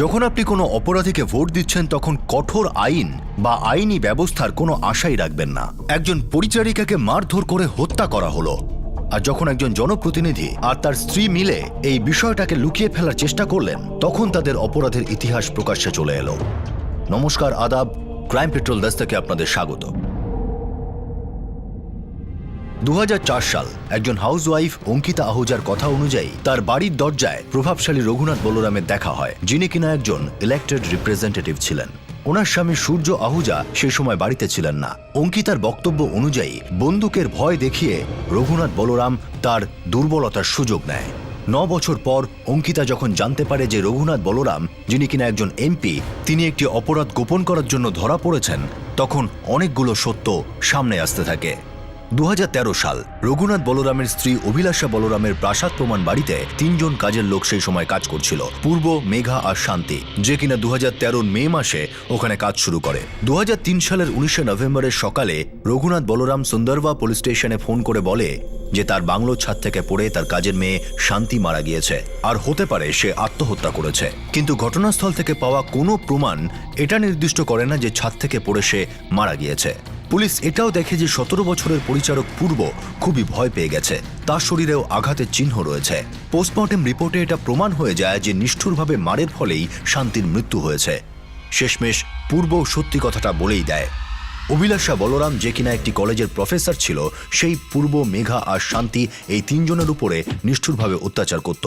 যখন আপনি কোনো অপরাধীকে ভোট দিচ্ছেন তখন কঠোর আইন বা আইনি ব্যবস্থার কোনো আশাই রাখবেন না। একজন পরিচারিকাকে মারধর করে হত্যা করা হলো, আর যখন একজন জনপ্রতিনিধি আর তার স্ত্রী মিলে এই বিষয়টাকে লুকিয়ে ফেলার চেষ্টা করলেন, তখন তাদের অপরাধের ইতিহাস প্রকাশ্যে চলে এলো। নমস্কার, আদাব, ক্রাইম পেট্রোল দেশকে আপনাদের স্বাগত। 2004 সাল একজন হাউসওয়াইফ অঙ্কিতা আহুজার কথা অনুযায়ী তার বাড়ির দরজায় প্রভাবশালী রঘুনাথ বলরামের দেখা হয়, যিনি কিনা একজন ইলেক্টেড রিপ্রেজেন্টেটিভ ছিলেন। ওনার স্বামী সূর্য আহুজা সেই সময় বাড়িতে ছিলেন না। অঙ্কিতার বক্তব্য অনুযায়ী বন্দুকের ভয় দেখিয়ে রঘুনাথ বলরাম তার দুর্বলতার সুযোগ নেয়। 9 বছর পর অঙ্কিতা যখন জানতে পারে যে রঘুনাথ বলরাম, যিনি কিনা একজন এমপি, তিনি একটি অপরাধ গোপন করার জন্য ধরা পড়েছেন, তখন অনেকগুলো সত্য সামনে আসতে থাকে। 2013 সাল রঘুনাথ বলরামের স্ত্রী অভিলাষা বলরামের প্রাসাদ প্রমাণ বাড়িতে 3 জন কাজের লোক সেই সময় কাজ করছিল, পূর্ব, মেঘা আর শান্তি, যে কিনা 2013 মে মাসে ওখানে কাজ শুরু করে। 2003 সালের 19 নভেম্বরের সকালে রঘুনাথ বলরাম সুন্দরবা পুলিশ স্টেশনে ফোন করে বলে যে তার বাংলোর ছাদ থেকে পড়ে তার কাজের মেয়ে শান্তি মারা গিয়েছে, আর হতে পারে সে আত্মহত্যা করেছে। কিন্তু ঘটনাস্থল থেকে পাওয়া কোনো প্রমাণ এটা নির্দিষ্ট করে না যে ছাদ থেকে পড়ে সে মারা গিয়েছে। পুলিশ এটাও দেখে যে 17 বছরের পরিচারক পূর্ব খুবই ভয় পেয়ে গেছে, তার শরীরেও আঘাতের চিহ্ন রয়েছে। পোস্টমর্টেম রিপোর্টে এটা প্রমাণ হয়ে যায় যে নিষ্ঠুরভাবে মারের ফলেই শান্তির মৃত্যু হয়েছে। শেষমেশ পূর্ব সত্যি কথাটা বলেই দেয়। অভিলাষা বলরাম, যে কিনা একটি কলেজের প্রফেসর ছিল, সেই পূর্ব, মেঘা আর শান্তি এই 3 জনের উপরে নিষ্ঠুরভাবে অত্যাচার করত।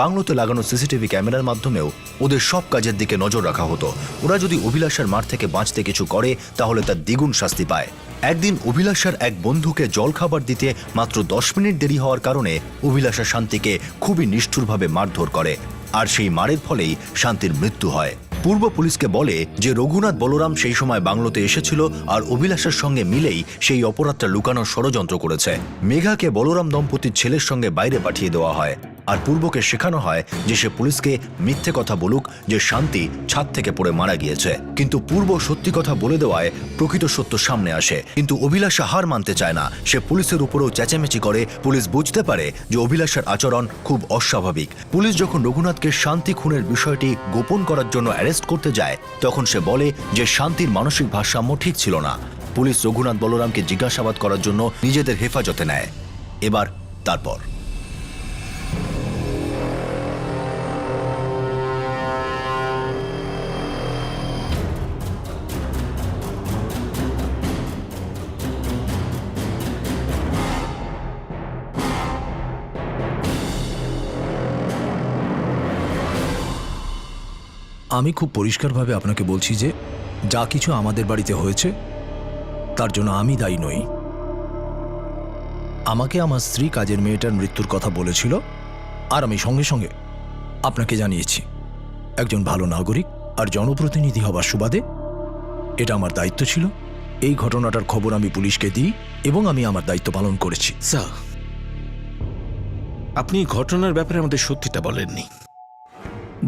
বাংলোতে লাগানো সিসিটিভি ক্যামেরার মাধ্যমেও ওদের সব কাজের দিকে নজর রাখা হতো। ওরা যদি অভিলাষার মার থেকে বাঁচতে কিছু করে তাহলে তার দ্বিগুণ শাস্তি পায়। একদিন অভিলাষার এক বন্ধুকে জলখাবার দিতে মাত্র 10 মিনিট দেরি হওয়ার কারণে অভিলাষা শান্তিকে খুবই নিষ্ঠুরভাবে মারধর করে, আর সেই মারের ফলেই শান্তির মৃত্যু হয়। পূর্ব পুলিশকে বলে যে রঘুনাথ বলরাম সেই সময় বাংলোতে এসেছিল আর অভিলাষার সঙ্গে মিলেই সেই অপরাধটা লুকানোর ষড়যন্ত্র করেছে। মেঘাকে বলরাম দম্পতির ছেলের সঙ্গে বাইরে পাঠিয়ে দেওয়া হয়, আর পূর্বকে শেখানো হয় যে সে পুলিশকে মিথ্যে কথা বলুক যে শান্তি ছাদ থেকে পড়ে মারা গিয়েছে। কিন্তু পূর্ব সত্যি কথা বলে দেওয়ায় প্রকৃত সত্য সামনে আসে। কিন্তু অভিলাষা হার মানতে চায় না, সে পুলিশের উপরেও চেঁচামেচি করে। পুলিশ বুঝতে পারে যে অভিলাষার আচরণ খুব অস্বাভাবিক। পুলিশ যখন রঘুনাথকে শান্তি খুনের বিষয়টি গোপন করার জন্য অ্যারেস্ট করতে যায়, তখন সে বলে যে শান্তির মানসিক ভারসাম্য ঠিক ছিল না। পুলিশ রঘুনাথ বলরামকে জিজ্ঞাসাবাদ করার জন্য নিজেদের হেফাজতে নেয়। এবার তারপর আমি খুব পরিষ্কারভাবে আপনাকে বলছি যে যা কিছু আমাদের বাড়িতে হয়েছে তার জন্য আমি দায়ী নই। আমাকে আমার স্ত্রী কাজের মেয়েটার মৃত্যুর কথা বলেছিল, আর আমি সঙ্গে সঙ্গে আপনাকে জানিয়েছি। একজন ভালো নাগরিক আর জনপ্রতিনিধি হবার সুবাদে এটা আমার দায়িত্ব ছিল। এই ঘটনাটার খবর আমি পুলিশকে দিই এবং আমি আমার দায়িত্ব পালন করেছি। স্যার, আপনি ঘটনার ব্যাপারে আমাদের সত্যিটা বলেননি,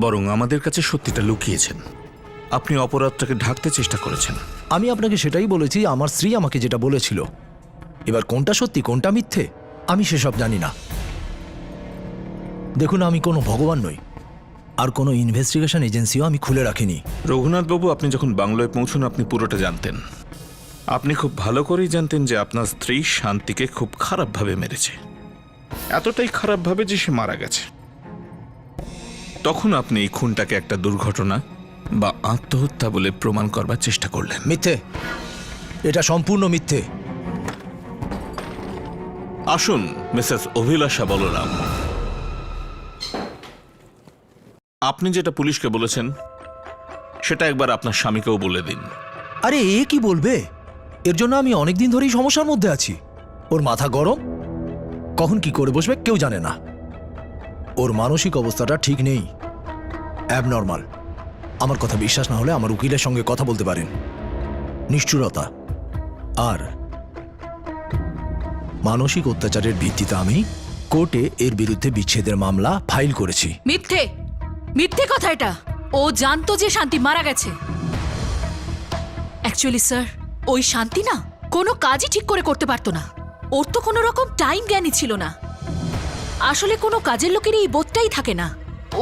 বরং আমাদের কাছে সত্যিটা লুকিয়েছেন। আপনি অপরাধটাকে ঢাকতে চেষ্টা করেছেন। আমি আপনাকে সেটাই বলেছি, আমার স্ত্রী আমাকে যেটা বলেছিল। এবার কোনটা সত্যি কোনটা মিথ্যে আমি সেসব জানি না। দেখুন, আমি কোনো ভগবান নই, আর কোনো ইনভেস্টিগেশন এজেন্সিও আমি খুলে রাখিনি। রঘুনাথবাবু, আপনি যখন বাংলোয় পৌঁছুন আপনি পুরোটা জানতেন। আপনি খুব ভালো করেই জানতেন যে আপনার স্ত্রী শান্তিকে খুব খারাপভাবে মেরেছে, এতটাই খারাপভাবে যে সে মারা গেছে। তখন আপনি এই খুনটাকে একটা দুর্ঘটনা বা আত্মহত্যা বলে প্রমাণ করবার চেষ্টা করলেন। মিথ্যে, এটা সম্পূর্ণ মিথ্যে। আসুন মিসেস অভিলাষা বলরাম, আপনি যেটা পুলিশকে বলেছেন সেটা একবার আপনার স্বামীকেও বলে দিন। আরে এ কি বলবে? এর জন্য আমি অনেকদিন ধরেই সমস্যার মধ্যে আছি। ওর মাথা গরম, কখন কি করে বসবে কেউ জানে না। ওর মানসিক অবস্থাটা ঠিক নেই, অ্যাবনর্মাল। আমার কথা বিশ্বাস না হলে আমার উকিলের সঙ্গে কথা বলতে পারেন। নিষ্ঠুরতা আর মানসিক অত্যাচারের ভিত্তিতে আমি কোর্টে এর বিরুদ্ধে বিচ্ছেদের মামলা ফাইল করেছি। মিথ্যে, মিথ্যে কথা এটা। ও জানতো যে শান্তি মারা গেছে। অ্যাকচুয়ালি স্যার, ওই শান্তি না কোনো কাজই ঠিক করে করতে পারতো না। ওর তো কোনো রকম টাইম জ্ঞানই ছিল না। আসলে কোনো কাজের লোকেরই এই বোধটাই থাকে না।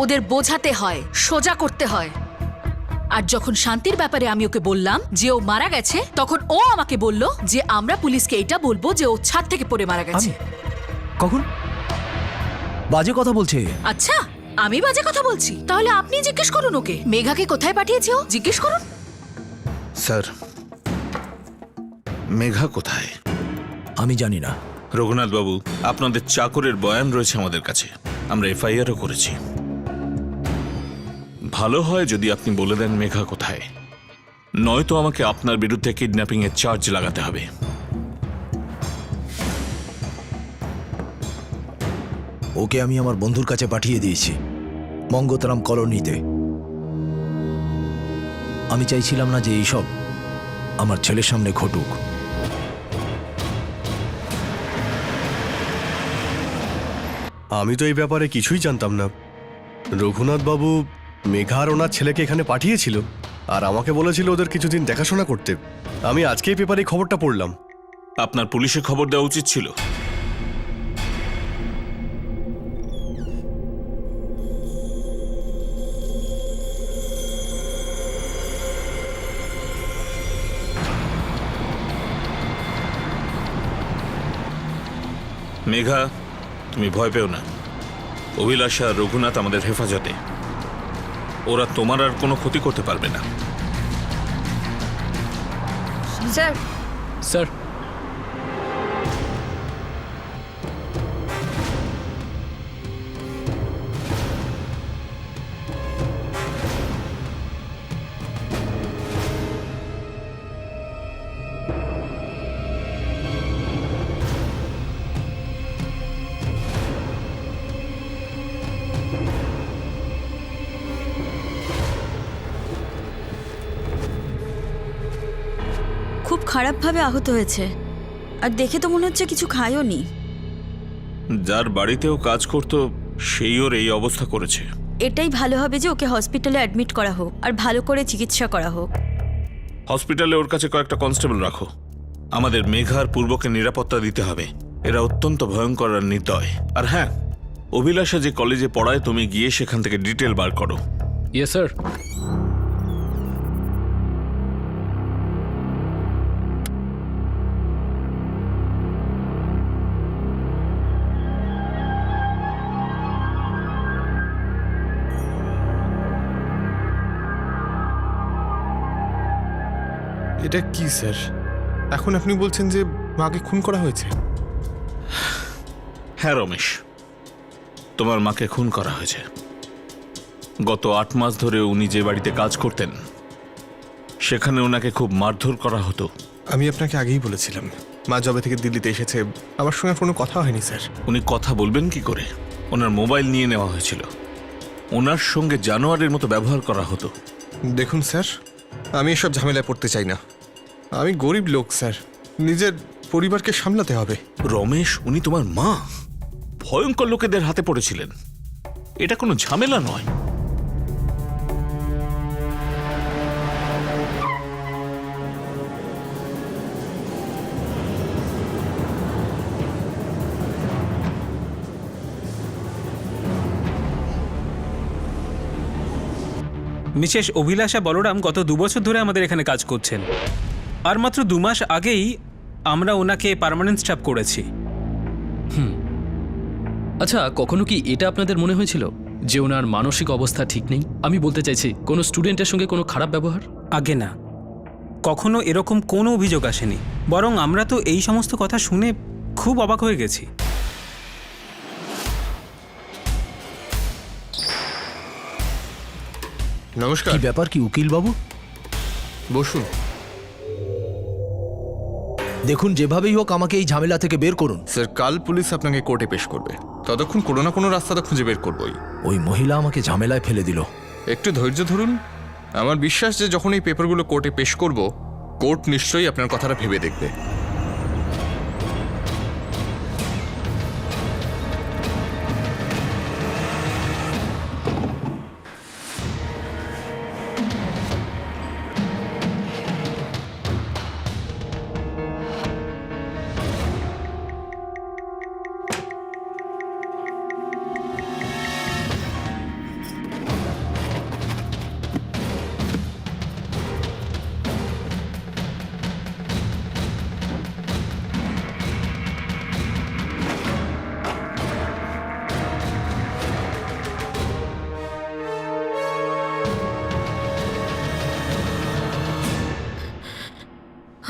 ওদের বোঝাতে হয়, সোজা করতে হয়। আর যখন শান্তির ব্যাপারে আমি ওকে বললাম যে ও মারা গেছে, তখন ও আমাকে বলল যে আমরা পুলিশকে এটা বলবো যে ও ছাদ থেকে পড়ে মারা গেছে। কখন? বাজে কথা বলছে। আচ্ছা, আমি বাজে কথা বলছি? তাহলে আপনি জিজ্ঞেস করুন ওকে, মেঘাকে কোথায় পাঠিয়েছে ও, জিজ্ঞেস করুন। স্যার, মেঘা কোথায়? আমি জানি না। রঘুনাথ বাবু, আপনাদের চাকরের বয়ান রয়েছে আমাদের কাছে, আমরা এফআইআরও করেছি। ভালো হয় যদি আপনি বলে দেন মেঘা কোথায়, নয়তো আমাকে আপনার বিরুদ্ধে কিডন্যাপিং এর চার্জ লাগাতে হবে। ওকে আমি আমার বন্ধুর কাছে পাঠিয়ে দিয়েছি, মঙ্গতরাম কলোনিতে। আমি চাইছিলাম না যে এইসব আমার ছেলের সামনে ঘটুক। আমি তো এই ব্যাপারে কিছুই জানতাম না। রঘুনাথ বাবু মেঘা আর ওনার ছেলেকে এখানে পাঠিয়েছিল, আর আমাকে বলেছিল ওদের কিছুদিন দেখাশোনা করতে। আমি আজকেই পেপারে এই খবরটা পড়লাম। আপনার পুলিশে খবর দেওয়া উচিত ছিল। মেঘা, তুমি ভয় পেও না। অভিলাষ আর রঘুনাথ আমাদের হেফাজতে, ওরা তোমার আর কোনো ক্ষতি করতে পারবে না। স্যার, স্যার, খুব খারাপভাবে আহত হয়েছে, আর দেখে তো মনে হচ্ছে কিছু খায়ও নি। যার বাড়িতেও কাজ করতো সেই ওর এই অবস্থা করেছে। এটাই ভালো হবে যে ওকে হসপিটালে অ্যাডমিট করা হোক আর ভালো করে চিকিৎসা করা হোক। হসপিটালে ওর কাছে কয়েকটা কনস্টেবল রাখো। আমাদের মেঘার পূর্বকে নিরাপত্তা দিতে হবে, এরা অত্যন্ত ভয়ঙ্কর আর নির্দয়। আর হ্যাঁ, অভিলাষা যে কলেজে পড়ায় তুমি গিয়ে সেখান থেকে ডিটেল বার করো। Yes sir. এটা কি স্যার? এখন আপনি বলছেন যে মাকে খুন করা হয়েছে? হ্যাঁ রমেশ, তোমার মাকে খুন করা হয়েছে। গত 8 মাস ধরে উনি যে বাড়িতে কাজ করতেন সেখানে ওনাকে খুব মারধর করা হতো। আমি আপনাকে আগেই বলেছিলাম, মা যবে থেকে দিল্লিতে এসেছে আমার সঙ্গে কোনো কথা হয়নি স্যার। উনি কথা বলবেন কি করে? ওনার মোবাইল নিয়ে নেওয়া হয়েছিল, ওনার সঙ্গে জানোয়ারের মতো ব্যবহার করা হতো। দেখুন স্যার, আমি এসব ঝামেলায় পড়তে চাই না। আমি গরিব লোক স্যার, নিজের পরিবারকে সামলাতে হবে। রমেশ, উনি তোমার মা, ভয়ঙ্কর লোকেদের হাতে পড়েছিলেন, এটা কোনো ঝামেলা নয়। মিসেস অভিলাষা বলরাম গত 2 বছর ধরে আমাদের এখানে কাজ করছেন, আর মাত্র 2 মাস আগেই আমরা ওনাকে পার্মানেন্ট স্টাফ করেছি। আচ্ছা, কখনো কি এটা আপনাদের মনে হয়েছিল যে ওনার মানসিক অবস্থা ঠিক নেই? আমি বলতে চাইছি, কোনো স্টুডেন্টের সঙ্গে কোনো খারাপ ব্যবহার? আগে না, কখনো এরকম কোনো অভিযোগ আসেনি। বরং আমরা তো এই সমস্ত কথা শুনে খুব অবাক হয়ে গেছি। নমস্কার। কি ব্যাপার, কি উকিল বাবু? বসুন। দেখুন, যেভাবেই হোক আমাকে এই ঝামেলা থেকে বের করুন। স্যার, কাল পুলিশ আপনাকে কোর্টে পেশ করবে, ততক্ষণ কোনো না কোনো রাস্তা তো খুঁজে বের করবই। ওই মহিলা আমাকে ঝামেলায় ফেলে দিল। একটু ধৈর্য ধরুন। আমার বিশ্বাস যে যখন এই পেপারগুলো কোর্টে পেশ করব, কোর্ট নিশ্চয়ই আপনার কথাটা ভেবে দেখবে।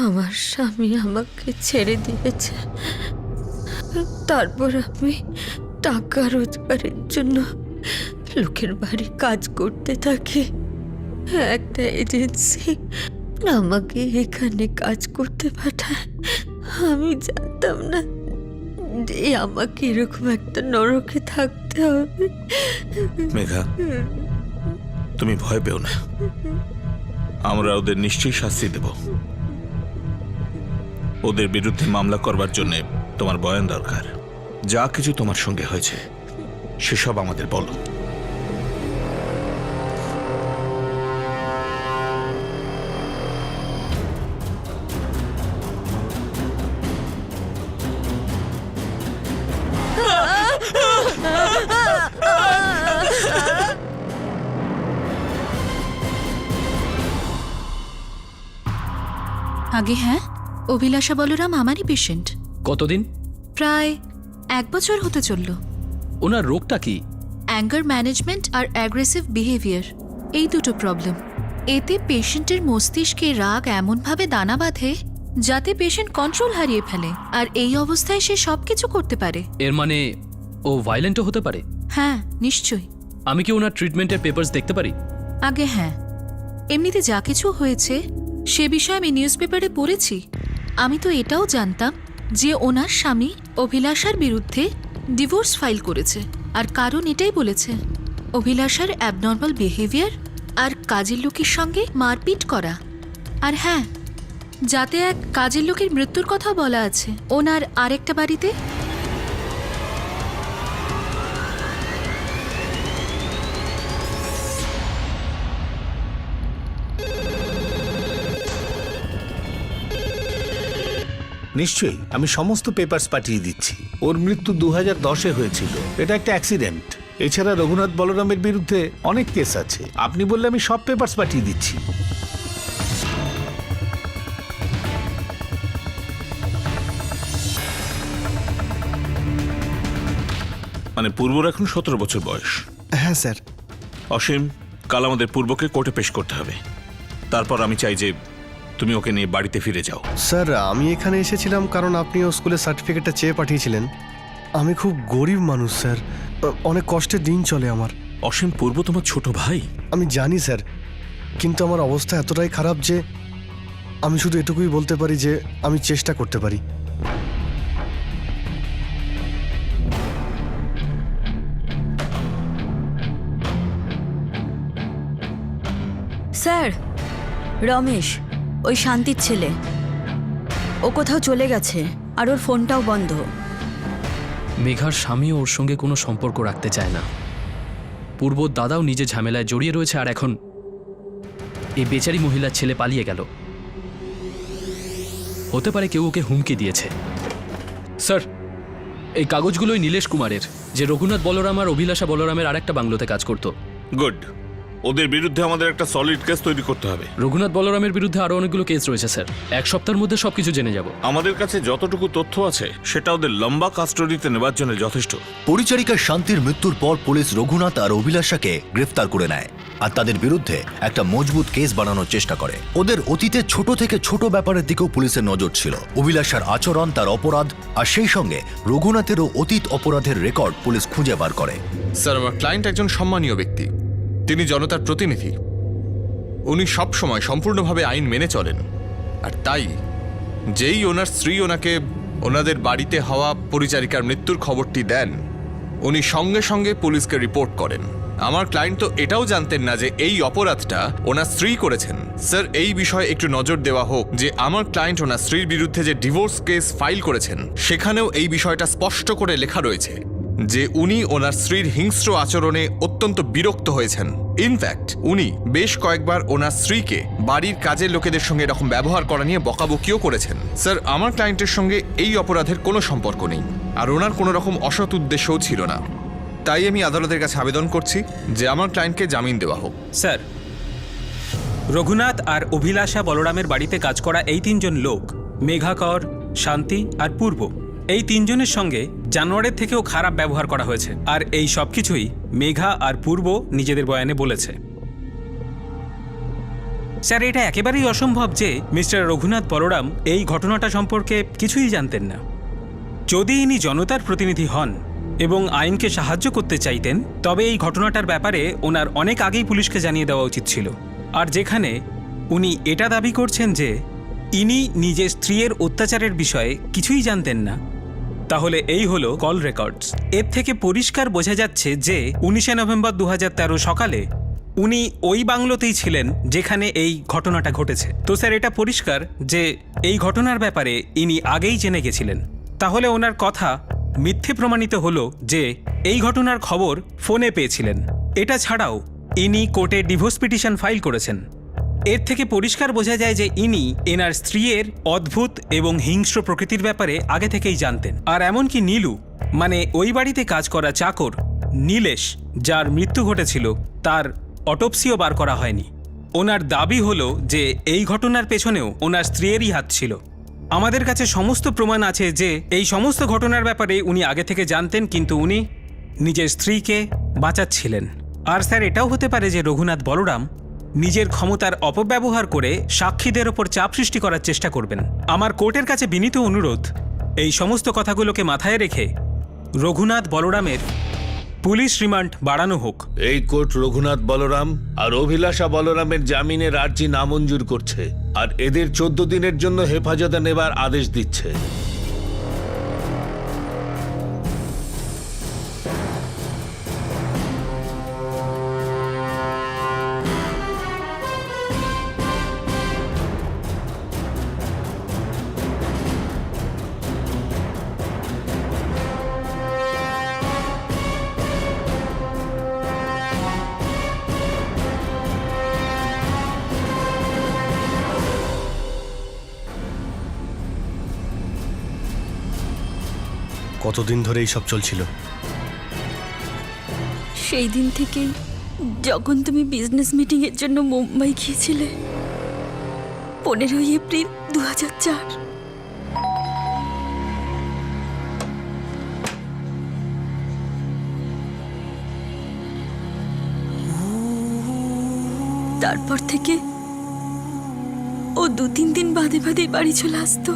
আমার স্বামী আমাকে ছেড়ে দিয়েছে, তারপর আমি টাকা রোজগারের জন্য লোকের বাড়ি কাজ করতে থাকি। একটা এজেন্সি আমাকে এখানে কাজ করতে পাঠায়। আমি জানতাম না যে আমাকে এরকম একটা নরকে থাকতে হবে। মেঘা, তুমি ভয় পেও না, আমরা ওদের নিশ্চয়ই শাস্তি দেব। ওদের বিরুদ্ধে মামলা করবার জন্য তোমার বয়ান দরকার। যা কিছু তোমার সঙ্গে হয়েছে সেসব আমাদের বলো। আগে হ্যাঁ, অভিলাষা বলরাম আমারই পেশেন্ট। কতদিন? প্রায় 1 বছর হতে চলল। ওনার রোগটা কি? অ্যাঙ্গার ম্যানেজমেন্ট আর অ্যাগ্রেসিভ বিহেভিয়ার, এই দুটো প্রবলেম। এতে পেশেন্টের মস্তিষ্কে রাগ এমনভাবে দানা বাঁধে যাতে পেশেন্ট কন্ট্রোল হারিয়ে ফেলে, আর এই অবস্থায় সে সবকিছু করতে পারে। এর মানে ও ভায়োলেন্টও হতে পারে? হ্যাঁ, নিশ্চয়ই। আমি কি ওনার ট্রিটমেন্টের পেপারস দেখতে পারি? আগে হ্যাঁ, এমনিতে যা কিছু হয়েছে সে বিষয়ে আমি নিউজ পেপারে পড়েছি। আমি তো এটাও জানতাম যে ওনার স্বামী অভিলাষার বিরুদ্ধে ডিভোর্স ফাইল করেছে, আর কারণ এটাই বলেছে, অভিলাষার অ্যাবনর্মাল বিহেভিয়ার আর কাজের লোকের সঙ্গে মারপিট করা। আর হ্যাঁ, যাতে এক কাজের লোকের মৃত্যুর কথা বলা আছে ওনার আরেকটা বাড়িতে। নিশ্চয়ই, আমি সমস্ত পেপারস পাঠিয়ে দিচ্ছি। ওর মৃত্যু 2010-এ হয়েছিল, এটা একটা অ্যাক্সিডেন্ট। এছাড়া রঘুনাথ বলরামের বিরুদ্ধে অনেক কেস আছে। আপনি বললে আমি সব পেপারস পাঠিয়ে দিচ্ছি। মানে পূর্বর এখন 17 বছর বয়স। হ্যাঁ স্যার। অসীম, কাল আমাদের পূর্বকে কোর্টে পেশ করতে হবে। তারপর আমি চাই যে তুমি ওকে নিয়ে বাড়িতে ফিরে যাও। স্যার, আমি এখানে এসেছিলাম কারণ আপনি ও স্কুলের সার্টিফিকেটটা চেয়ে পাঠিয়েছিলেন। আমি খুব গরিব মানুষ স্যার, অনেক কষ্টের দিন চলে আমার। অসীম, পূর্ব তোমার ছোট ভাই। আমি জানি স্যার, কিন্তু আমার অবস্থা এতটাই খারাপ যে আমি শুধু এটুকুই বলতে পারি যে আমি চেষ্টা করতে পারি। স্যার, রমেশ ওই শান্তির ছেলে, ও কোথাও চলে গেছে আর ওর ফোনটাও বন্ধ। মেঘার স্বামী ওর সঙ্গে কোনো সম্পর্ক রাখতে চায় না। পূর্বর দাদাও নিজে ঝামেলায় জড়িয়ে রয়েছে, আর এখন এই বেচারি মহিলার ছেলে পালিয়ে গেল। হতে পারে কেউ ওকে হুমকি দিয়েছে। স্যার, এই কাগজগুলোই নীলেশ কুমারের, যে রঘুনাথ বলরাম আর অভিলাষা বলরামের আরেকটা বাংলোতে কাজ করত। গুড, ওদের বিরুদ্ধে আমাদের একটা সলিড কেস তৈরি করতে হবে। রঘুনাথ বলরামের বিরুদ্ধে আরো অনেকগুলো কেস রয়েছে স্যার। 1 সপ্তাহের মধ্যে সবকিছু জেনে যাব। আমাদের কাছে যতটুকু তথ্য আছে সেটা ওদের লম্বা কাস্টডিতে নেবার জন্য যথেষ্ট। পরিচারিকা শান্তির মৃত্যুর পর পুলিশ রঘুনাথ আর অভিলাষাকে গ্রেফতার করে নেয় আর তাদের বিরুদ্ধে একটা মজবুত কেস বানানোর চেষ্টা করে। ওদের অতীতে ছোট থেকে ছোট ব্যাপারের দিকেও পুলিশের নজর ছিল। অভিলাষার আচরণ, তার অপরাধ, আর সেই সঙ্গে রঘুনাথেরও অতীত অপরাধের রেকর্ড পুলিশ খুঁজে বার করে। স্যার, আমার ক্লায়েন্ট একজন সম্মানীয় ব্যক্তি, তিনি জনতার প্রতিনিধি। উনি সব সময় সম্পূর্ণভাবে আইন মেনে চলেন, আর তাই যেই ওনার স্ত্রী ওনাকে ওনাদের বাড়িতে হওয়া পরিচারিকার মৃত্যুর খবরটি দেন, উনি সঙ্গে সঙ্গে পুলিশকে রিপোর্ট করেন। আমার ক্লায়েন্ট তো এটাও জানতেন না যে এই অপরাধটা ওনার স্ত্রী করেছেন। স্যার, এই বিষয়ে একটু নজর দেওয়া হোক যে আমার ক্লায়েন্ট ওনার স্ত্রীর বিরুদ্ধে যে ডিভোর্স কেস ফাইল করেছেন সেখানেও এই বিষয়টা স্পষ্ট করে লেখা রয়েছে যে উনি ওনার স্ত্রীর হিংস্র আচরণে অত্যন্ত বিরক্ত হয়েছেন। ইনফ্যাক্ট উনি বেশ কয়েকবার ওনার স্ত্রীকে বাড়ির কাজের লোকেদের সঙ্গে এরকম ব্যবহার করা নিয়ে বকাবকিও করেছেন। স্যার, আমার ক্লায়েন্টের সঙ্গে এই অপরাধের কোনো সম্পর্ক নেই, আর ওনার কোনো রকম অসৎ উদ্দেশ্যও ছিল না। তাই আমি আদালতের কাছে আবেদন করছি যে আমার ক্লায়েন্টকে জামিন দেওয়া হোক। স্যার, রঘুনাথ আর অভিলাষা বলরামের বাড়িতে কাজ করা এই 3 জন লোক, মেঘা কর, শান্তি আর পূর্ব, এই 3 জনের সঙ্গে জানোয়ারের থেকেও খারাপ ব্যবহার করা হয়েছে। আর এই সব কিছুই মেঘা আর পূর্ব নিজেদের বয়ানে বলেছে। স্যার, এটা একেবারেই অসম্ভব যে মিস্টার রঘুনাথ বলরাম এই ঘটনাটা সম্পর্কে কিছুই জানতেন না। যদি ইনি জনতার প্রতিনিধি হন এবং আইনকে সাহায্য করতে চাইতেন, তবে এই ঘটনাটার ব্যাপারে ওনার অনেক আগেই পুলিশকে জানিয়ে দেওয়া উচিত ছিল। আর যেখানে উনি এটা দাবি করছেন যে ইনি নিজের স্ত্রীর অত্যাচারের বিষয়ে কিছুই জানতেন না, তাহলে এই হলো কল রেকর্ডস। এর থেকে পরিষ্কার বোঝা যাচ্ছে যে 19শে নভেম্বর 2013 সকালে উনি ওই বাংলোতেই ছিলেন যেখানে এই ঘটনাটা ঘটেছে। তো স্যার, এটা পরিষ্কার যে এই ঘটনার ব্যাপারে ইনি আগেই জেনে গেছিলেন। তাহলে ওনার কথা মিথ্যে প্রমাণিত হলো যে এই ঘটনার খবর ফোনে পেয়েছিলেন। এটা ছাড়াও ইনি কোর্টে ডিভোর্স পিটিশন ফাইল করেছেন। এর থেকে পরিষ্কার বোঝা যায় যে ইনি এনার স্ত্রীর অদ্ভুত এবং হিংস্র প্রকৃতির ব্যাপারে আগে থেকেই জানতেন। আর এমনকি নীলু, মানে ওই বাড়িতে কাজ করা চাকর নীলেশ, যার মৃত্যু ঘটেছিল, তার অটোপসিও বার করা হয়নি। ওনার দাবি হলো যে এই ঘটনার পেছনেও ওনার স্ত্রীরই হাত ছিল। আমাদের কাছে সমস্ত প্রমাণ আছে যে এই সমস্ত ঘটনার ব্যাপারে উনি আগে থেকে জানতেন, কিন্তু উনি নিজের স্ত্রীকে বাঁচাচ্ছিলেন। আর স্যার, এটাও হতে পারে যে রঘুনাথ বলরাম নিজের ক্ষমতার অপব্যবহার করে সাক্ষীদের ওপর চাপ সৃষ্টি করার চেষ্টা করবেন। আমার কোর্টের কাছে বিনীত অনুরোধ, এই সমস্ত কথাগুলোকে মাথায় রেখে রঘুনাথ বলরামের পুলিশ রিমান্ড বাড়ানো হোক। এই কোর্ট রঘুনাথ বলরাম আর অভিলাষা বলরামের জামিনের আর্জি নামঞ্জুর করছে আর এদের 14 দিনের জন্য হেফাজতে নেবার আদেশ দিচ্ছে। কতদিন ধরে এইসব চলছিল? সেই দিন থেকেই, যখন তুমি বিজনেস মিটিংয়ের জন্য মুম্বাই গিয়েছিলে 15ই এপ্রিল 2004। তারপর থেকে ও 2-3 দিন বাদে বাদে বাড়ি চলে আসতো।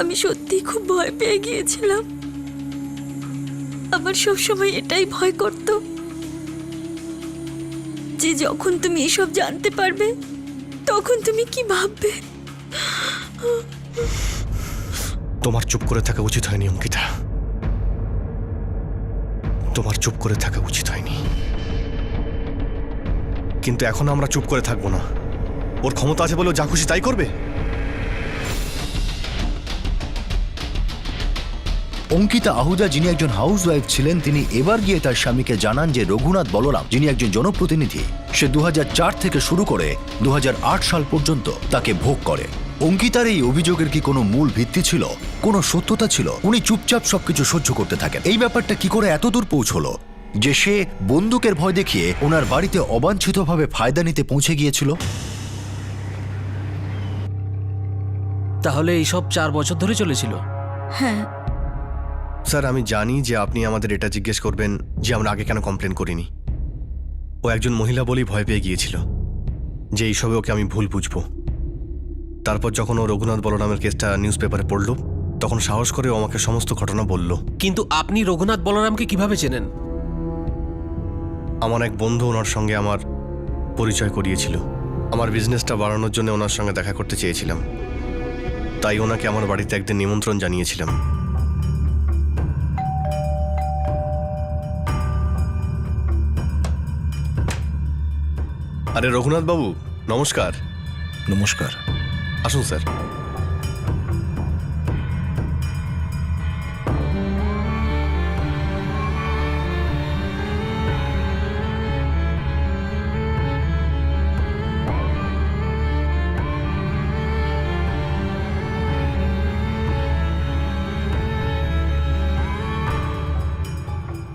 আমি সত্যি খুব ভয় পেয়ে গিয়েছিলাম। আমার সবসময় এটাই ভয় করত যে যখন তুমি এসব জানতে পারবে তখন তুমি কি ভাববে। তোমার চুপ করে থাকা উচিত হয়নি অঙ্কিতা, তোমার চুপ করে থাকা উচিত হয়নি। কিন্তু এখন আমরা চুপ করে থাকবো না। ওর ক্ষমতা আছে বলে ও যা খুশি তাই করবে। অঙ্কিতা আহুজা, যিনি একজন হাউসওয়াইফ ছিলেন, তিনি এবার গিয়ে তার স্বামীকে জানান যে রঘুনাথ বলরাম, যিনি একজন জনপ্রতিনিধি, সে 2004 থেকে শুরু করে 2008 সাল পর্যন্ত তাকে ভোগ করে। অঙ্কিতার এই অভিযোগের কি কোনো মূল ভিত্তি ছিল, কোনো সত্যতা ছিল? উনি চুপচাপ সবকিছু সহ্য করতে থাকেন। এই ব্যাপারটা কি করে এতদূর পৌঁছলো যে সে বন্দুকের ভয় দেখিয়ে ওনার বাড়িতে অবাঞ্ছিতভাবে ফায়দা নিতে পৌঁছে গিয়েছিল? তাহলে এইসব 4 বছর ধরে চলেছিল? হ্যাঁ স্যার, আমি জানি যে আপনি আমাদের এটা জিজ্ঞেস করবেন যে আমরা আগে কেন কমপ্লেন করিনি। ও একজন মহিলা বলেই ভয় পেয়ে গিয়েছিল যে এইসবে ওকে আমি ভুল বুঝবো। তারপর যখন ও রঘুনাথ বলরামের কেসটা নিউজ পেপারে পড়ল, তখন সাহস করে ও আমাকে সমস্ত ঘটনা বলল। কিন্তু আপনি রঘুনাথ বলরামকে কিভাবে চেনেন? আমার এক বন্ধু ওনার সঙ্গে আমার পরিচয় করিয়েছিল। আমার বিজনেসটা বাড়ানোর জন্য ওনার সঙ্গে দেখা করতে চেয়েছিলাম, তাই ওনাকে আমার বাড়িতে একদিন নিমন্ত্রণ জানিয়েছিলাম। আরে রঘুনাথ বাবু, নমস্কার। নমস্কার। আসুন স্যার।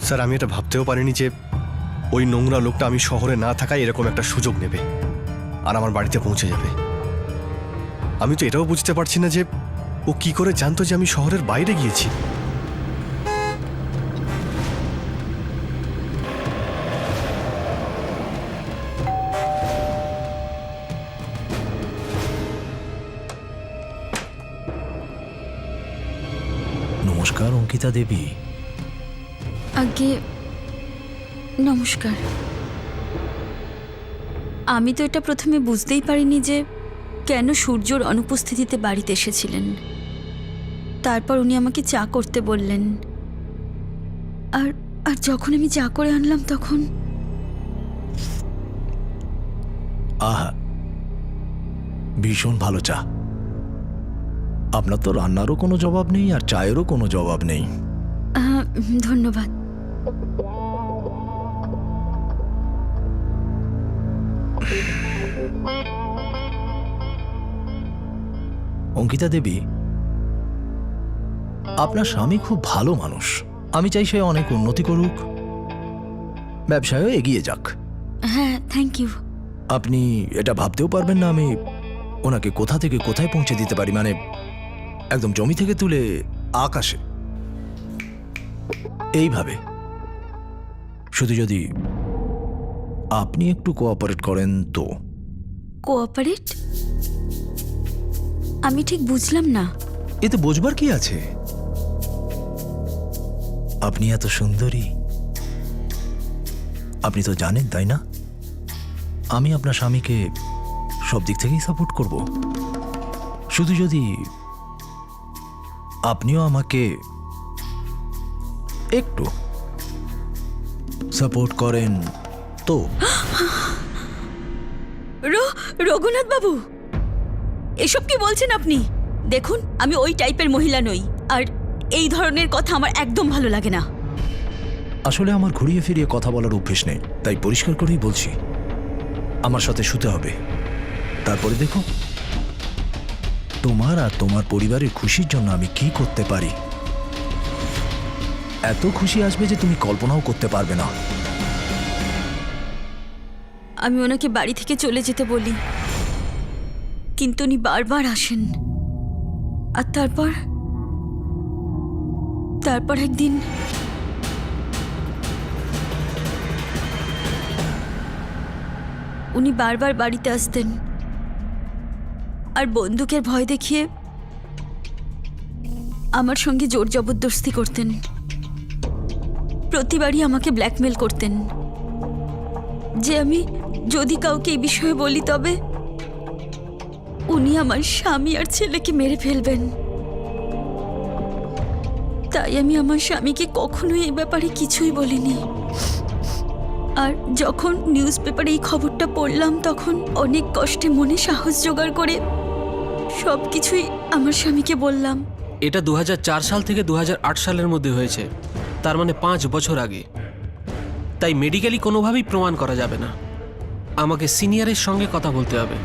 স্যার, আমি এটা ভাবতেও পারিনি যে ওই নোংরা লোকটা আমি শহরে না থাকায় এরকম একটা সুযোগ নেবে আর আমার বাড়িতে পৌঁছে যাবে। আমি তো এটাও বুঝতে পারছি না যে ও কি করে জানতো যে আমি শহরের বাইরে গিয়েছি। নমস্কার অঙ্কিতা দেবী। আগে নমস্কার। আমি তো এটা প্রথমে বুঝতেই পারিনি যে কেন সূর্যর অনুপস্থিতিতে বাড়িতে এসেছিলেন। তারপর উনি আমাকে চা করতে বললেন, আর আর যখন আমি চা করে আনলাম তখন আহা, ভীষণ ভালো চা। আপনার তো রান্নারও কোনো জবাব নেই আর চায়েরও কোনো জবাব নেই। ধন্যবাদ। অঙ্কিতা দেবী, আপনার স্বামী খুব ভালো মানুষ। আমি চাই সে অনেক উন্নতি করুক, ব্যবসায়ও এগিয়ে যাক। হ্যাঁ, থ্যাংক ইউ। আপনি এটা ভাবতেও পারবেন না আমি ওনাকে কোথা থেকে কোথায় পৌঁছে দিতে পারি, মানে একদম জমি থেকে তুলে আকাশে, এইভাবে। শুধু যদি আপনি একটু কোঅপারেট করেন তো। কোঅপারেট? আমি ঠিক বুঝলাম না। এতে বোঝবার কি আছে? আপনি এত সুন্দরী, আপনি তো জানেন তাই না, আমি আপনার স্বামীকে সব দিক থেকেই সাপোর্ট করব। শুধু যদি আপনিও আমাকে একটু সাপোর্ট করেন তো। রঘুনাথ বাবু, এসব কি বলছেন আপনি? দেখুন, আমি ওই টাইপের মহিলা নই, আর এই ধরনের কথা আমার একদম ভালো লাগে না। আসলে আমার ঘুরিয়ে ফিরিয়ে কথা বলার অভ্যেস নেই, তাই পরিষ্কার করেই বলছি, আমার সাথে শুতে হবে। তারপরে দেখো তোমার আর তোমার পরিবারের খুশির জন্য আমি কি করতে পারি। এত খুশি আসবে যে তুমি কল্পনাও করতে পারবে না। আমি ওনাকে বাড়ি থেকে চলে যেতে বলি, কিন্তু উনি বারবার আসেন। আর তারপর একদিন উনি বারবার বাড়িতে আসতেন আর বন্দুকের ভয় দেখিয়ে আমার সঙ্গে জোর জবরদস্তি করতেন। প্রতিবারই আমাকে ব্ল্যাকমেল করতেন যে আমি যদি কাউকে এই বিষয়ে বলি তবে উনি আমার স্বামী আর ছেলেকে মেরে ফেলবেন। তাই আমি আমার স্বামীকে কখনোই এই ব্যাপারে কিছুই বলিনি। আর যখন নিউজ পেপারে এই খবরটা পড়লাম তখন অনেক কষ্টে মনে সাহস জোগাড় করে সব কিছুই আমার স্বামীকে বললাম। এটা 2004 সাল থেকে 2008 সালের মধ্যে হয়েছে, তার মানে 5 বছর আগে। তাই মেডিকেলি কোনোভাবেই প্রমাণ করা যাবে না। আমাকে সিনিয়রের সঙ্গে কথা বলতে হবে।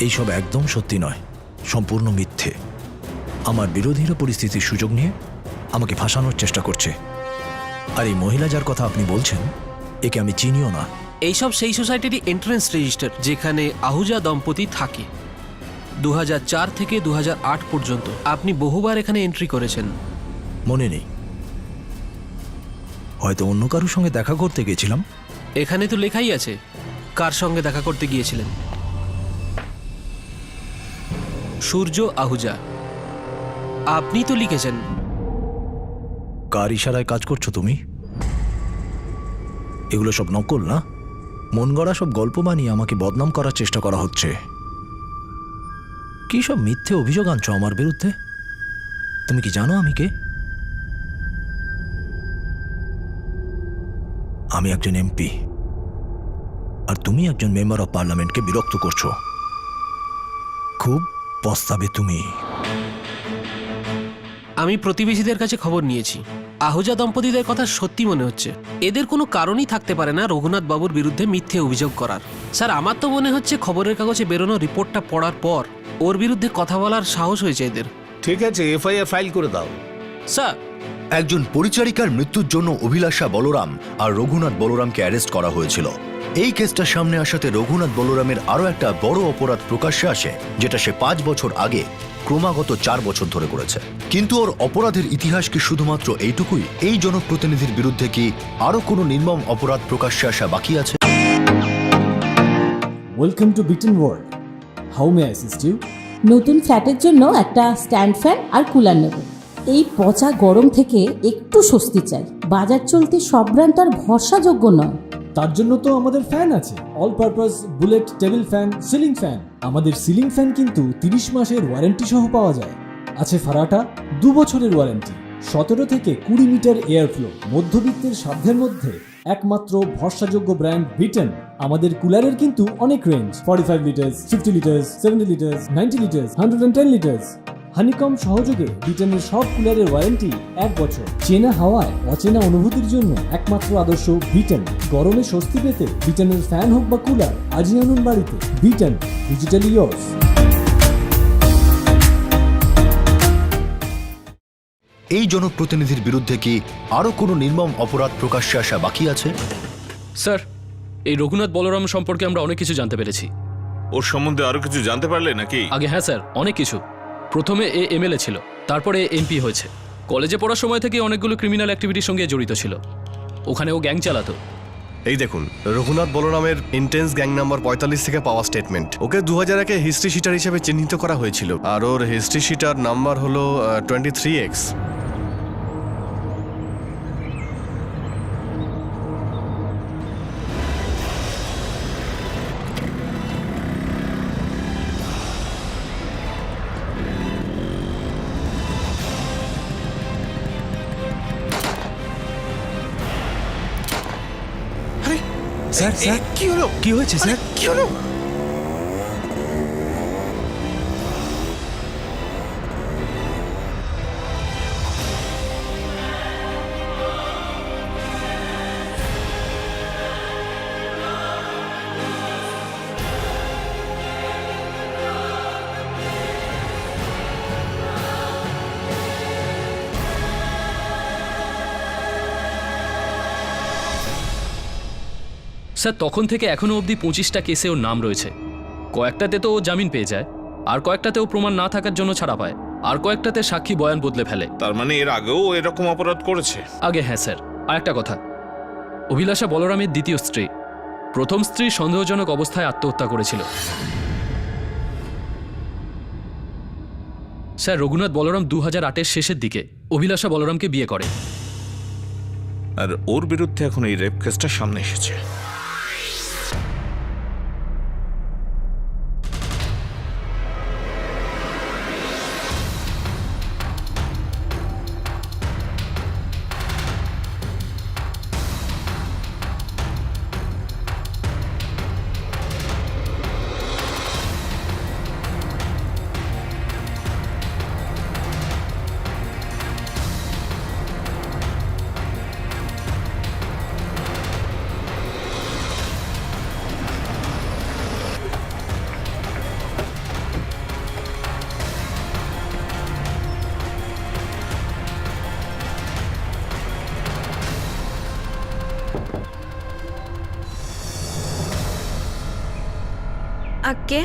এইসব একদম সত্যি নয়, সম্পূর্ণ মিথ্যে। আমার বিরোধীরা পরিস্থিতির সুযোগ নিয়ে আমাকে ফাঁসানোর চেষ্টা করছে। আর এই মহিলা যার কথা আপনি বলছেন, একে আমি চিনিও না। এইসব সেই সোসাইটির এন্ট্রান্স রেজিস্টার যেখানে আহুজা দম্পতি থাকে। 2004 থেকে 2008 পর্যন্ত আপনি বহুবার এখানে এন্ট্রি করেছেন। মনে নেই, হয়তো অন্য কারোর সঙ্গে দেখা করতে গেছিলাম। এখানে তো লেখাই আছে কার সঙ্গে দেখা করতে গিয়েছিলেন? সূর্য আহুজা। আপনি তো লিখেছেন। কার ইশারায় কাজ করছো তুমি? এগুলো সব নকল না? মন গড়া সব গল্প বানিয়ে আমাকে বদনাম করার চেষ্টা করা হচ্ছে। কি সব মিথ্যে অভিযোগ আনছো আমার বিরুদ্ধে? তুমি কি জানো আমি কে? আমি একজন এমপি, আর তুমি একজন মেম্বার অফ পার্লামেন্টকে বিরক্ত করছো। খুব পস্তাবে তুমি। আমি প্রতিবেশীদের কাছে খবর নিয়েছি। আহুজা দম্পতিদের কথা সত্যি মনে হচ্ছে। এদের কোনো কারণই থাকতে পারে না রঘুনাথ বাবুর বিরুদ্ধে মিথ্যে অভিযোগ করার। স্যার, আমার তো মনে হচ্ছে খবরের কাগজে বেরোনো রিপোর্টটা পড়ার পর ওর বিরুদ্ধে কথা বলার সাহস হয়েছে এদের। ঠিক আছে, এফআইআর ফাইল করে দাও। স্যার, একজন পরিচারিকার মৃত্যুর জন্য অভিলাষা বলরাম আর রঘুনাথ বলরামকে অ্যারেস্ট করা হয়েছিল। এই কেসটা সামনে আসাতে রঘুনাথ বলরামের আরও একটা বড় অপরাধ প্রকাশ্যে আসে, যেটা সে 5 বছর আগে ক্রমাগত 4 বছর ধরে করেছে। কিন্তু ওর অপরাধের ইতিহাস কি শুধুমাত্র এইটুকুই? এই জনপ্রতিনিধির বিরুদ্ধে কি আরও কোনো নির্মম অপরাধ প্রকাশ্যে আসা বাকি আছে? Welcome to Bitten world. How may I assist you? নতুন ফ্ল্যাটের জন্য একটা স্ট্যান্ড ফ্যান আর কুলার নেব। এই পচা গরম থেকে একটু স্বস্তি চাই। বাজার চলতে সব ব্র্যান্ড আর ভরসাযোগ্য নয়। তার জন্য তো আমাদের ফ্যান আছে, all purpose bullet table fan, ceiling fan. আমাদের সিলিং ফ্যান কিন্তু 30 মাসের ওয়ারেন্টি সহ পাওয়া যায়। আছে ফারাটা 2 বছরের ওয়ারেন্টি, 17 থেকে 20 মিটার এয়ার ফ্লো। মধ্যবিত্তের সাধ্যের মধ্যে একমাত্র ভরসাযোগ্য ব্র্যান্ড বিটেন। আমাদের কুলারের কিন্তু অনেক range, 45 litres, 50 litres, 70 litres, 90 litres, 110 litres. Honeycomb সহযোগে বিটেনের সব কুলারের ওয়ারেন্টি 1 বছর। চেনা হাওয়ায় অচেনা অনুভূতির জন্য একমাত্র আদর্শ বিটেন। গরমে স্বস্তি পেতে বিটেনের ফ্যান হোক বা কুলার, আজই আনুন বাড়িতে। Beaten, digitally yours. এই জনপ্রতিনিধির বিরুদ্ধে কি আরও কোনো নির্মম অপরাধ প্রকাশ্যে আসা বাকি আছে? স্যার, এই রঘুনাথ বলরাম সম্পর্কে আমরা অনেক কিছু জানতে পেরেছি। ওর সম্বন্ধে আরো কিছু জানতে পারলে নাকি? আগে হ্যাঁ স্যার, অনেক কিছু। প্রথমে এ এমএলএ ছিল, তারপরে এমপি হয়েছে। কলেজে পড়ার সময় থেকে অনেকগুলো ক্রিমিনাল অ্যাক্টিভিটির সঙ্গে জড়িত ছিল। ওখানে ও গ্যাং চালাতো। এই দেখুন, রঘুনাথ বলরামের ইন্টেন্স গ্যাং নাম্বার 45 থেকে পাওয়া স্টেটমেন্ট। ওকে 2001-এ হিস্ট্রি শিটার হিসেবে চিহ্নিত করা হয়েছিল, আর ওর হিস্ট্রি শিটার নাম্বার হলো 23X। স্যার স্যার, কি হলো? কি হয়েছে স্যার? কি হলো? স্যার, তখন থেকে এখনো অবধি 25টা কেসে ওর নাম রয়েছে। কয়েকটাতে তো ও জামিন পেয়ে যায়, আর কয়েকটাতে ও প্রমাণ না থাকার জন্য ছাড়া পায়, আর কয়েকটাতে সাক্ষী বয়ান বদলে ফেলে। তার মানে এর আগেও এরকম অপরাধ করেছে? আগে হ্যাঁ স্যার। আর একটা কথা, অভিলাষা বলরামের দ্বিতীয় স্ত্রী, প্রথম স্ত্রী সন্দেহজনক অবস্থায় আত্মহত্যা করেছিল। স্যার, রঘুনাথ বলরাম 2008-এর শেষের দিকে অভিলাষা বলরামকে বিয়ে করে। আর ওর বিরুদ্ধে এখন এই রেপ কেসটা সামনে এসেছে। আগে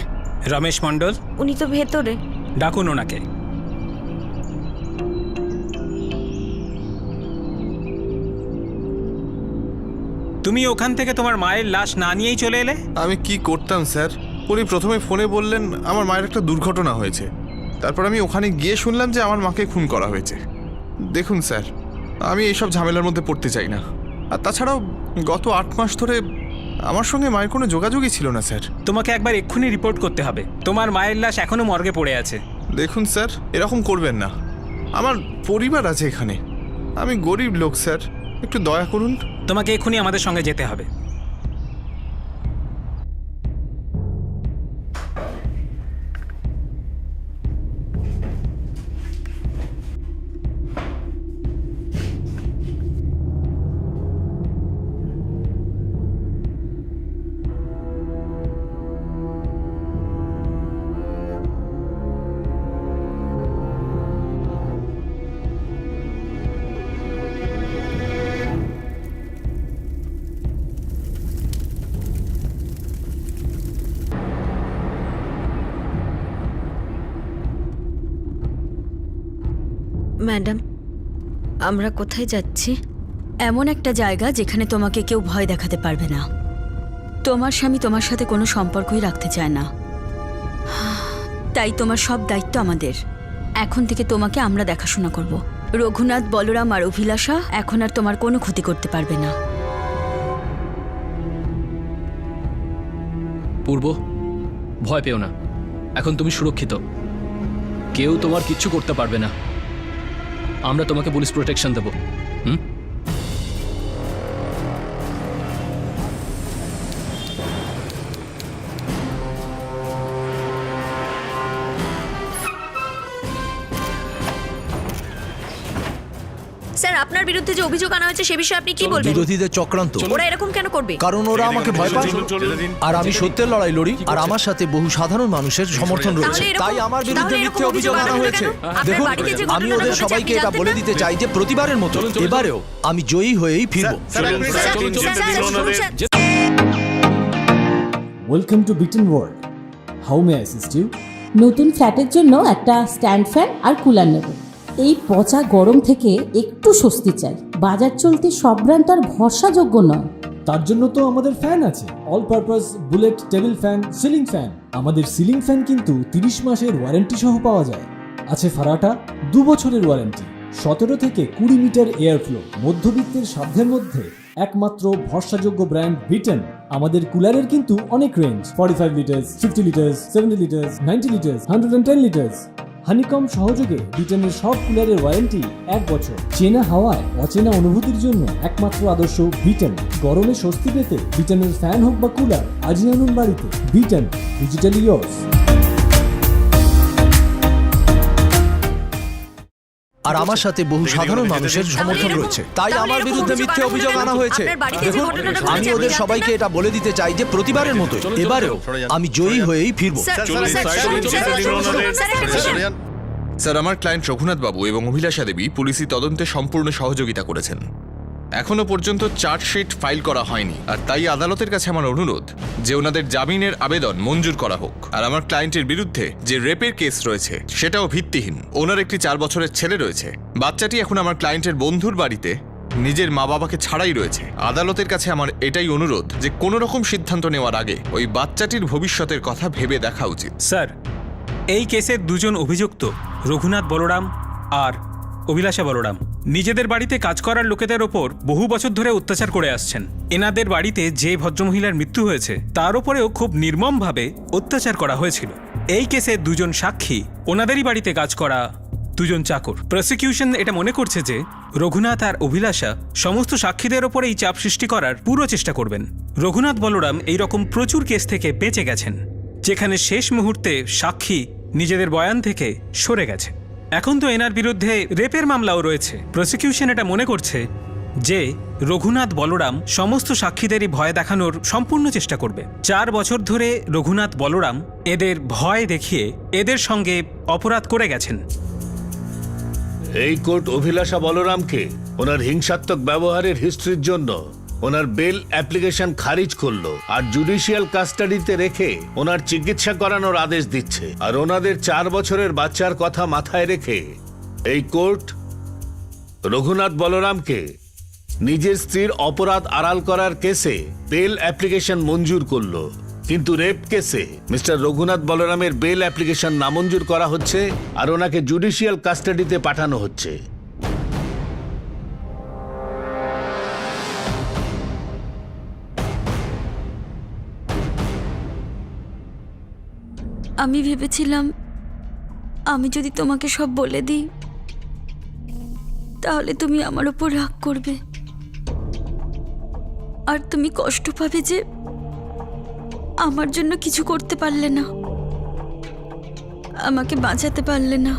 রমেশ মণ্ডল, উনি তো ভেতরে। ডাকুন ওনাকে। তুমি ওখান থেকে তোমার মায়ের লাশ না নিয়েই চলে এলে? আমি কি করতাম স্যার, উনি প্রথমে ফোনে বললেন আমার মায়ের একটা দুর্ঘটনা হয়েছে, তারপর আমি ওখানে গিয়ে শুনলাম যে আমার মাকে খুন করা হয়েছে। দেখুন স্যার, আমি এইসব ঝামেলার মধ্যে পড়তে চাই না। আর তাছাড়াও গত 8 মাস ধরে আমার সঙ্গে মায়ের কোনো যোগাযোগই ছিল না স্যার। তোমাকে একবার এক্ষুনি রিপোর্ট করতে হবে। তোমার মায়ের লাশ এখনো মর্গে পড়ে আছে। দেখুন স্যার, এরকম করবেন না, আমার পরিবার আছে এখানে, আমি গরিব লোক স্যার, একটু দয়া করুন। তোমাকে এক্ষুনি আমাদের সঙ্গে যেতে হবে। ম্যাডাম, আমরা কোথায় যাচ্ছি? এমন একটা জায়গা যেখানে তোমাকে কেউ ভয় দেখাতে পারবে না। তোমার স্বামী তোমার সাথে কোনো সম্পর্কই রাখতে চায় না, তাই তোমার সব দায়িত্ব আমাদের। এখন থেকে তোমাকে আমরা দেখাশোনা করব। রঘুনাথ, বলরাম আর অভিলাষা এখন আর তোমার কোনো ক্ষতি করতে পারবে না। পূর্ব, ভয় পেও না, এখন তুমি সুরক্ষিত, কেউ তোমার কিচ্ছু করতে পারবে না। আমরা তোমাকে পুলিশ প্রোটেকশন দেব। স্যার, আপনার বিরুদ্ধে যে অভিযোগ আনা হয়েছে সে বিষয়ে আপনি কি বলবেন? বিরোধীদের চক্রান্ত, ওরা এরকম কেন করবে? কারণ ওরা আমাকে ভয় পায় আর আমি সত্যের লড়াই লড়ি, আর আমার সাথে বহু সাধারণ মানুষের সমর্থন রয়েছে, তাই আমার বিরুদ্ধে মিথ্যে অভিযোগ আনা হয়েছে। দেখুন, আমি ওদের সবাইকে এটা বলে দিতে চাই যে প্রতিবারের মতো এবারেও আমি জয়ী হয়েই ফিরব। Welcome to Bitten world. How may I assist you? নতুন ফ্ল্যাটের জন্য একটা স্ট্যান্ড ফ্যান আর কুলার নেব। এই পচা গরম থেকে একটু স্বস্তি চাই। বাজার চলতে সব ব্র্যান্ড তো আর ভরসাযোগ্য নয়। তার জন্য তো আমাদের ফ্যান আছে, all purpose bullet table fan, ceiling fan. আমাদের সিলিং ফ্যান কিন্তু 30 মাসের ওয়ারেন্টি সহ পাওয়া যায়। আছে ফারাটা 2 বছরের ওয়ারেন্টি, 17 থেকে 20 মিটার এয়ার ফ্লো। মধ্যবিত্তের সাধ্যের মধ্যে একমাত্র ভরসাযোগ্য ব্র্যান্ড বিটেন। আমাদের কুলারের কিন্তু অনেক range, 45 litres, 50 litres, 70 litres, 90 litres, 110 litres. Honeycomb সহযোগে বিটেনের সব কুলারের ওয়ারেন্টি 1 বছর। চেনা হাওয়ায় অচেনা অনুভূতির জন্য একমাত্র আদর্শ বিটেন। গরমে স্বস্তি পেতে বিটেনের ফ্যান হোক বা কুলার, আজই আনুন বাড়িতে। Beaten, digitally yours. আর আমার সাথে বহু সাধারণ মানুষের সমর্থন রয়েছে, তাই আমার বিরুদ্ধে মিথ্যে অভিযোগ আনা হয়েছে। দেখুন, আমি ওদের সবাইকে এটা বলে দিতে চাই যে প্রতিবারের মতো এবারেও আমি জয়ী হয়েই ফিরব। স্যার, আমার ক্লায়েন্ট রঘুনাথ বাবু এবং অভিলাষা দেবী পুলিশি তদন্তে সম্পূর্ণ সহযোগিতা করেছেন। এখনো পর্যন্ত চার্জশিট ফাইল করা হয়নি, আর তাই আদালতের কাছে আমার অনুরোধ যে ওনাদের জামিনের আবেদন মঞ্জুর করা হোক। আর আমার ক্লায়েন্টের বিরুদ্ধে যে রেপের কেস রয়েছে সেটাও ভিত্তিহীন। ওনার একটি 4 বছরের ছেলে রয়েছে, বাচ্চাটি এখন আমার ক্লায়েন্টের বন্ধুর বাড়িতে নিজের মা বাবাকে ছাড়াই রয়েছে। আদালতের কাছে আমার এটাই অনুরোধ যে কোনো রকম সিদ্ধান্ত নেওয়ার আগে ওই বাচ্চাটির ভবিষ্যতের কথা ভেবে দেখা উচিত। স্যার, এই কেসের 2 জন অভিযুক্ত রঘুনাথ বলরাম আর অভিলাষা বলরাম নিজেদের বাড়িতে কাজ করার লোকেদের ওপর বহু বছর ধরে অত্যাচার করে আসছেন। এনাদের বাড়িতে যে ভদ্রমহিলার মৃত্যু হয়েছে তার উপরেও খুব নির্মমভাবে অত্যাচার করা হয়েছিল। এই কেসে 2 জন সাক্ষী ওনাদেরই বাড়িতে কাজ করা 2 জন চাকর। প্রসিকিউশন এটা মনে করছে যে রঘুনাথ আর অভিলাষা সমস্ত সাক্ষীদের ওপর এই চাপ সৃষ্টি করার পুরো চেষ্টা করবেন। রঘুনাথ বলরাম এই রকম প্রচুর কেস থেকে বেঁচে গেছেন, যেখানে শেষ মুহূর্তে সাক্ষী নিজেদের বয়ান থেকে সরে গেছে। এখন তো এনার বিরুদ্ধে রেপের মামলাও রয়েছে। প্রসিকিউশন এটা মনে করছে যে রঘুনাথ বলরাম সমস্ত সাক্ষীদেরই ভয় দেখানোর সম্পূর্ণ চেষ্টা করবে। 4 বছর ধরে রঘুনাথ বলরাম এদের ভয় দেখিয়ে এদের সঙ্গে অপরাধ করে গেছেন। এই কোর্ট অভিলাষা বলরামকে ওনার হিংসাত্মক ব্যবহারের হিস্ট্রির জন্য ওনার বেল অ্যাপ্লিকেশন খারিজ করলো আর জুডিশিয়াল কাস্টাডিতে রেখে ওনার চিকিৎসা করানোর আদেশ দিচ্ছে। আর ওনাদের 4 বছরের বাচ্চার কথা মাথায় রেখে এই কোর্ট রঘুনাথ বলরামকে নিজের স্ত্রীর অপরাধ আড়াল করার কেসে বেল অ্যাপ্লিকেশন মঞ্জুর করলো, কিন্তু রেপ কেসে মিস্টার রঘুনাথ বলরামের বেল অ্যাপ্লিকেশন নামঞ্জুর করা হচ্ছে আর ওনাকে জুডিশিয়াল কাস্টাডিতে পাঠানো হচ্ছে। আমি ভেবেছিলাম আমি যদি তোমাকে সব বলে দিই তাহলে তুমি আমার ওপর রাগ করবে আর তুমি কষ্ট পাবে যে আমার জন্য কিছু করতে পারলে না, আমাকে বাঁচাতে পারলে না।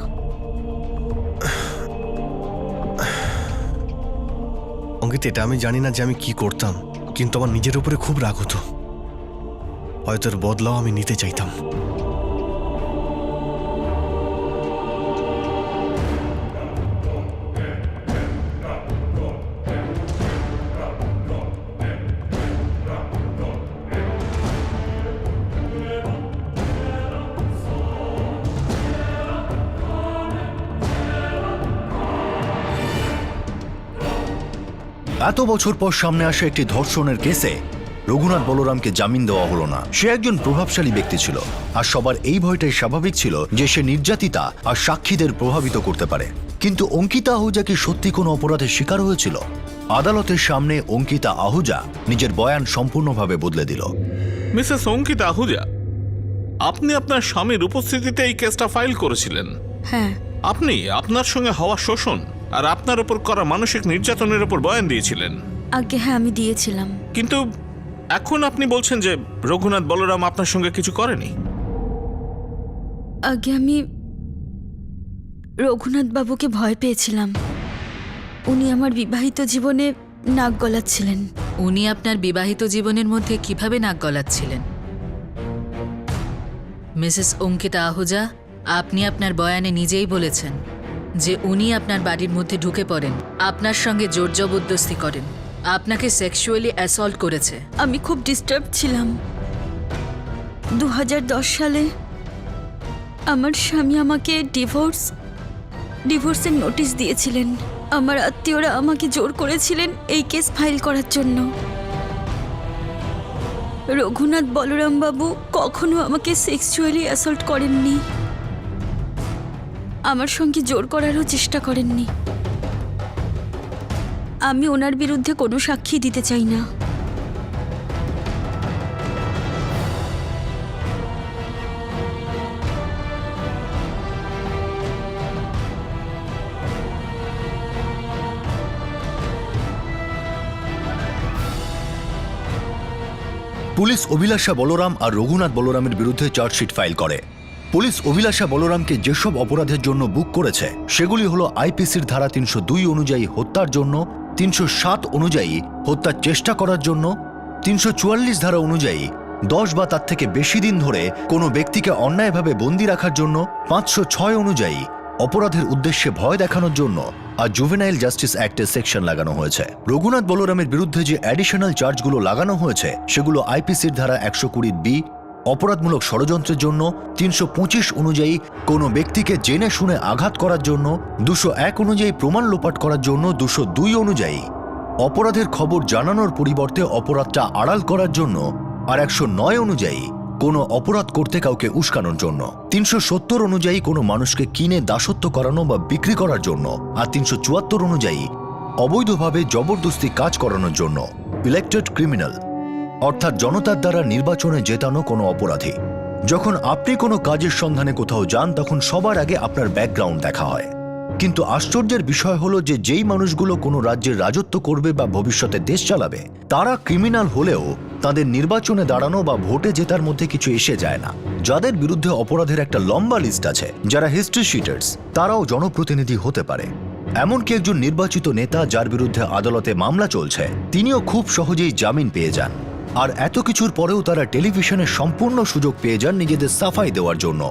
অঙ্কিত, এটা আমি জানি না যে আমি কি করতাম, কিন্তু আমার নিজের উপরে খুব রাগ হতো। হয়তো এর বদলাও আমি নিতে চাইতাম। এত বছর পর সামনে আসা একটি ধর্ষণের কেসে রঘুনাথ বলরামকে জামিন দেওয়া হলো না। সে একজন প্রভাবশালী ব্যক্তি ছিল, আর সবার এই ভয়টাই স্বাভাবিক ছিল যে সে নির্যাতিতা আর সাক্ষীদের প্রভাবিত করতে পারে। কিন্তু অঙ্কিতা আহুজা কি সত্যি কোনো অপরাধের শিকার হয়েছিল? আদালতের সামনে অঙ্কিতা আহুজা নিজের বয়ান সম্পূর্ণভাবে বদলে দিল। মিসেস অঙ্কিতা আহুজা, আপনি আপনার স্বামীর উপস্থিতিতে এই কেসটা ফাইল করেছিলেন। হ্যাঁ, আপনি আপনার সঙ্গে হওয়া শোষণ আর আপনার উপর করা মানসিক নির্যাতনের উপর বয়ান দিয়েছিলেন। আগে হ্যাঁ আমি দিয়েছিলাম। কিন্তু এখন আপনি বলছেন যে রঘুনাথ বলরাম আপনার সঙ্গে কিছু করেনি। আগে আমি রঘুনাথ বাবুকে ভয় পেয়েছিলাম। উনি আমার বিবাহিত জীবনে নাক গলাচ্ছিলেন। উনি আপনার বিবাহিত জীবনের মধ্যে কিভাবে নাক গলাচ্ছিলেন? মিসেস অঙ্কিতা আহুজা, আপনি আপনার বয়ানে নিজেই বলেছেন যে উনি আপনার বাড়ির মধ্যে ঢুকে পড়েন, আপনার সঙ্গে জোর জবরদস্তি করেন, আপনাকে সেক্সুয়ালি অ্যাসল্ট করেছে। আমি খুব ডিস্টার্ব ছিলাম। 2010 সালে আমার স্বামী আমাকে ডিভোর্সের নোটিশ দিয়েছিলেন। আমার আত্মীয়রা আমাকে জোর করেছিলেন এই কেস ফাইল করার জন্য। রঘুনাথ বলরাম বাবু কখনো আমাকে সেক্সুয়ালি অ্যাসল্ট করেননি, আমার সঙ্গে জোর করারও চেষ্টা করেননি। আমি ওনার বিরুদ্ধে কোনো সাক্ষী দিতে চাই না। পুলিশ অভিলাষা বলরাম আর রঘুনাথ বলরামের বিরুদ্ধে চার্জশিট ফাইল করে। পুলিশ অভিলাষা বলরামকে যেসব অপরাধের জন্য বুক করেছে সেগুলি হলো আইপিসির ধারা 302 অনুযায়ী হত্যার জন্য, 307 অনুযায়ী হত্যার চেষ্টা করার জন্য, 344 ধারা অনুযায়ী 10 বা তার থেকে বেশি দিন ধরে কোনো ব্যক্তিকে অন্যায়ভাবে বন্দী রাখার জন্য, 506 অনুযায়ী অপরাধের উদ্দেশ্যে ভয় দেখানোর জন্য, আর জুভেনাইল জাস্টিস অ্যাক্টের সেকশন লাগানো হয়েছে। রঘুনাথ বলরামের বিরুদ্ধে যে অ্যাডিশনাল চার্জগুলো লাগানো হয়েছে সেগুলো আইপিসির ধারা 120B অপরাধমূলক ষড়যন্ত্রের জন্য, 325 অনুযায়ী কোনো ব্যক্তিকে জেনে শুনে আঘাত করার জন্য, 201 অনুযায়ী প্রমাণ লোপাট করার জন্য, 202 অনুযায়ী অপরাধের খবর জানানোর পরিবর্তে অপরাধটা আড়াল করার জন্য, আর 109 অনুযায়ী কোনো অপরাধ করতে কাউকে উস্কানোর জন্য, 370 অনুযায়ী কোনো মানুষকে কিনে দাসত্ব করানো বা বিক্রি করার জন্য, আর 374 অনুযায়ী অবৈধভাবে জবরদস্তি কাজ করানোর জন্য। ইলেক্টেড ক্রিমিনাল অর্থাৎ জনতার দ্বারা নির্বাচনে জেতানো কোনো অপরাধী। যখন আপনি কোনো কাজের সন্ধানে কোথাও যান তখন সবার আগে আপনার ব্যাকগ্রাউন্ড দেখা হয়। কিন্তু আশ্চর্যের বিষয় হলো যে যেই মানুষগুলো কোনো রাজ্যের রাজত্ব করবে বা ভবিষ্যতে দেশ চালাবে তারা ক্রিমিনাল হলেও তাদের নির্বাচনে দাঁড়ানো বা ভোটে জেতার মধ্যে কিছু এসে যায় না। যাদের বিরুদ্ধে অপরাধের একটা লম্বা লিস্ট আছে, যারা হিস্ট্রি শিটার্স, তারাও জনপ্রতিনিধি হতে পারে। এমনকি একজন নির্বাচিত নেতা যার বিরুদ্ধে আদালতে মামলা চলছে তিনিও খুব সহজেই জামিন পেয়ে যান। আর এত কিছুর পরেও তারা টেলিভিশনে সম্পূর্ণ সুযোগ পেয়ে যান নিজেদের সাফাই দেওয়ার জন্য,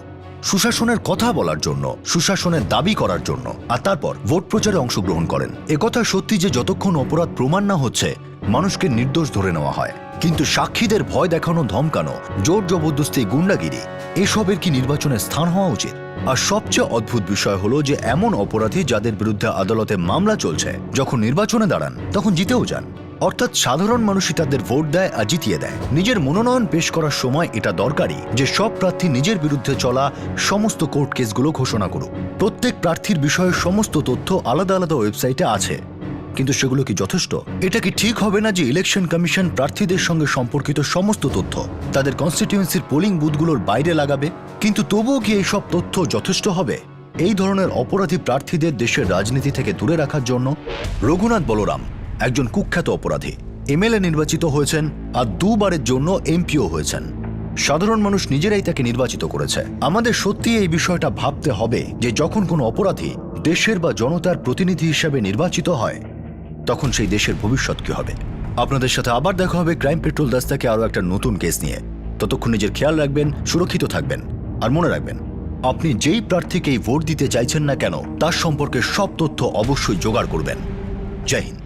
সুশাসনের কথা বলার জন্য, সুশাসনের দাবি করার জন্য, আর তারপর ভোট প্রচারে অংশগ্রহণ করেন। একথা সত্যি যে যতক্ষণ অপরাধ প্রমাণ না হচ্ছে মানুষকে নির্দোষ ধরে নেওয়া হয়, কিন্তু সাক্ষীদের ভয় দেখানো, ধমকানো, জোর জবরদস্তি, গুন্ডাগিরি এসবের কি নির্বাচনের স্থান হওয়া উচিত? আর সবচেয়ে অদ্ভুত বিষয় হলো যে এমন অপরাধী যাদের বিরুদ্ধে আদালতে মামলা চলছে, যখন নির্বাচনে দাঁড়ান তখন জিতেও যান। অর্থাৎ সাধারণ মানুষই তাদের ভোট দেয় আর জিতিয়ে দেয়। নিজের মনোনয়ন পেশ করার সময় এটা দরকারি যে সব প্রার্থী নিজের বিরুদ্ধে চলা সমস্ত কোর্ট কেসগুলো ঘোষণা করুক। প্রত্যেক প্রার্থীর বিষয়ে সমস্ত তথ্য আলাদা আলাদা ওয়েবসাইটে আছে, কিন্তু সেগুলো কি যথেষ্ট? এটা কি ঠিক হবে না যে ইলেকশন কমিশন প্রার্থীদের সঙ্গে সম্পর্কিত সমস্ত তথ্য তাদের কনস্টিটিউয়েন্সির পোলিং বুথগুলোর বাইরে লাগাবে? কিন্তু তবুও কি এইসব তথ্য যথেষ্ট হবে এই ধরনের অপরাধী প্রার্থীদের দেশের রাজনীতি থেকে দূরে রাখার জন্য? রঘুনাথ বলরাম একজন কুখ্যাত অপরাধী, এমএলএ নির্বাচিত হয়েছেন আর 2 বারের জন্য এমপিও হয়েছেন। সাধারণ মানুষ নিজেরাই তাকে নির্বাচিত করেছে। আমাদের সত্যি এই বিষয়টা ভাবতে হবে যে যখন কোনো অপরাধী দেশের বা জনতার প্রতিনিধি হিসেবে নির্বাচিত হয় তখন সেই দেশের ভবিষ্যৎ কি হবে। আপনাদের সাথে আবার দেখা হবে ক্রাইম পেট্রোল দাস্তাকে আরো একটা নতুন কেস নিয়ে। ততক্ষণ নিজের খেয়াল রাখবেন, সুরক্ষিত থাকবেন, আর মনে রাখবেন আপনি যেই প্রার্থীকেই ভোট দিতে চাইছেন না কেন তার সম্পর্কে সব তথ্য অবশ্যই জোগাড় করবেন। জয় হিন্দ।